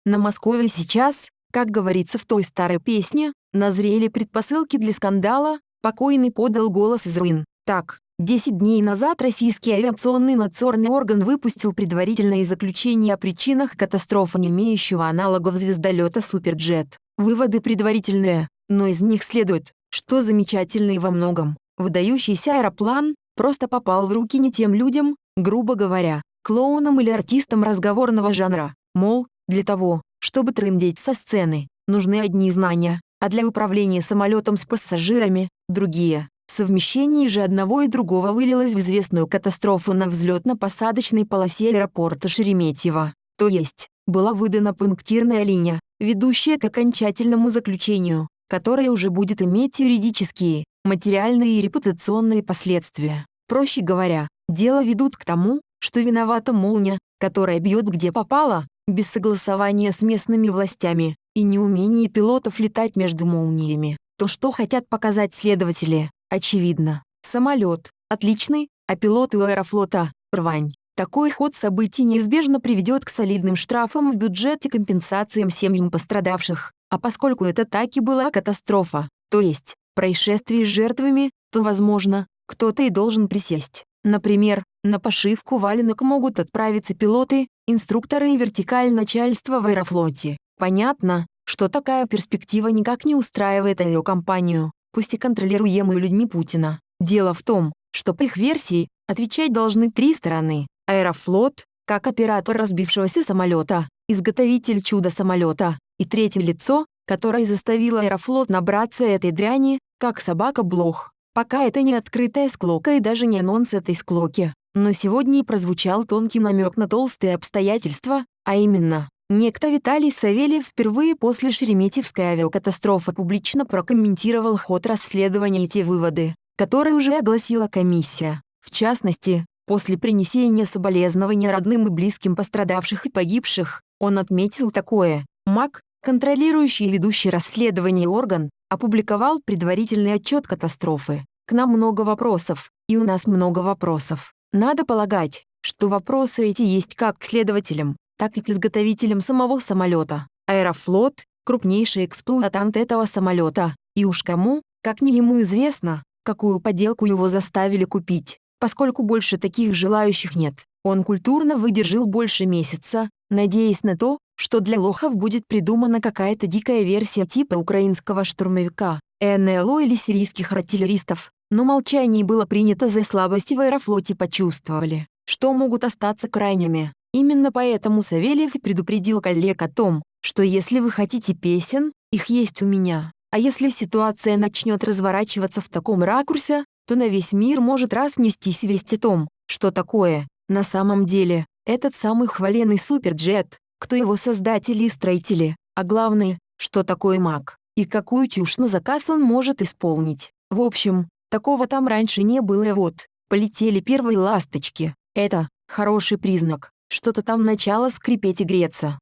На Москве сейчас, как говорится в той старой песне, назрели предпосылки для скандала, покойный подал голос из руин. Так, 10 дней назад российский авиационный надзорный орган выпустил предварительное заключение о причинах катастрофы, не имеющего аналогов звездолета «Суперджет». Выводы предварительные, но из них следует, что замечательный во многом, выдающийся аэроплан просто попал в руки не тем людям, грубо говоря, клоунам или артистам разговорного жанра. Мол, для того, чтобы трындеть со сцены, нужны одни знания, а для управления самолетом с пассажирами – другие. Совмещение же одного и другого вылилось в известную катастрофу на взлетно-посадочной полосе аэропорта Шереметьево. То есть, была выдана пунктирная линия, ведущая к окончательному заключению, которое уже будет иметь юридические, материальные и репутационные последствия. Проще говоря, дело ведут к тому, что виновата молния, которая бьет где попало, без согласования с местными властями, и неумение пилотов летать между молниями. То, что хотят показать следователи, очевидно. Самолет – отличный, а пилоты у Аэрофлота – рвань. Такой ход событий неизбежно приведет к солидным штрафам в бюджет и компенсациям семьям пострадавших. А поскольку это таки была катастрофа, то есть происшествие с жертвами, то, возможно, кто-то и должен присесть. Например, на пошивку валенок могут отправиться пилоты, инструкторы и вертикаль начальства в Аэрофлоте. Понятно, что такая перспектива никак не устраивает авиакомпанию, пусть и контролируемую людьми Путина. Дело в том, что по их версии, отвечать должны три стороны. Аэрофлот, как оператор разбившегося самолета, изготовитель чудо-самолета, и третье лицо, которое заставило Аэрофлот набраться этой дряни, как собака-блох. Пока это не открытая склока и даже не анонс этой склоки, но сегодня и прозвучал тонкий намек на толстые обстоятельства, а именно, некто Виталий Савельев впервые после Шереметьевской авиакатастрофы публично прокомментировал ход расследования и те выводы, которые уже огласила комиссия. В частности, после принесения соболезнования родным и близким пострадавших и погибших, он отметил такое: МАК, контролирующий и ведущий расследование орган, опубликовал предварительный отчет катастрофы. К нам много вопросов, и у нас много вопросов. Надо полагать, что вопросы эти есть как к следователям, так и к изготовителям самого самолета. Аэрофлот – крупнейший эксплуатант этого самолета, и уж кому, как не ему известно, какую подделку его заставили купить. Поскольку больше таких желающих нет, он культурно выдержал больше месяца, надеясь на то, что для лохов будет придумана какая-то дикая версия типа украинского штурмовика, НЛО или сирийских артиллеристов. Но молчание было принято за слабости в Аэрофлоте почувствовали, что могут остаться крайними. Именно поэтому Савельев и предупредил коллег о том, что если вы хотите песен, их есть у меня. А если ситуация начнет разворачиваться в таком ракурсе, то на весь мир может разнестись весть о том, что такое, на самом деле, этот самый хваленый суперджет, кто его создатели и строители, а главное, что такое МАК, и какую чушь на заказ он может исполнить. В общем, такого там раньше не было, и вот, полетели первые ласточки. Это хороший признак, что-то там начало скрипеть и греться.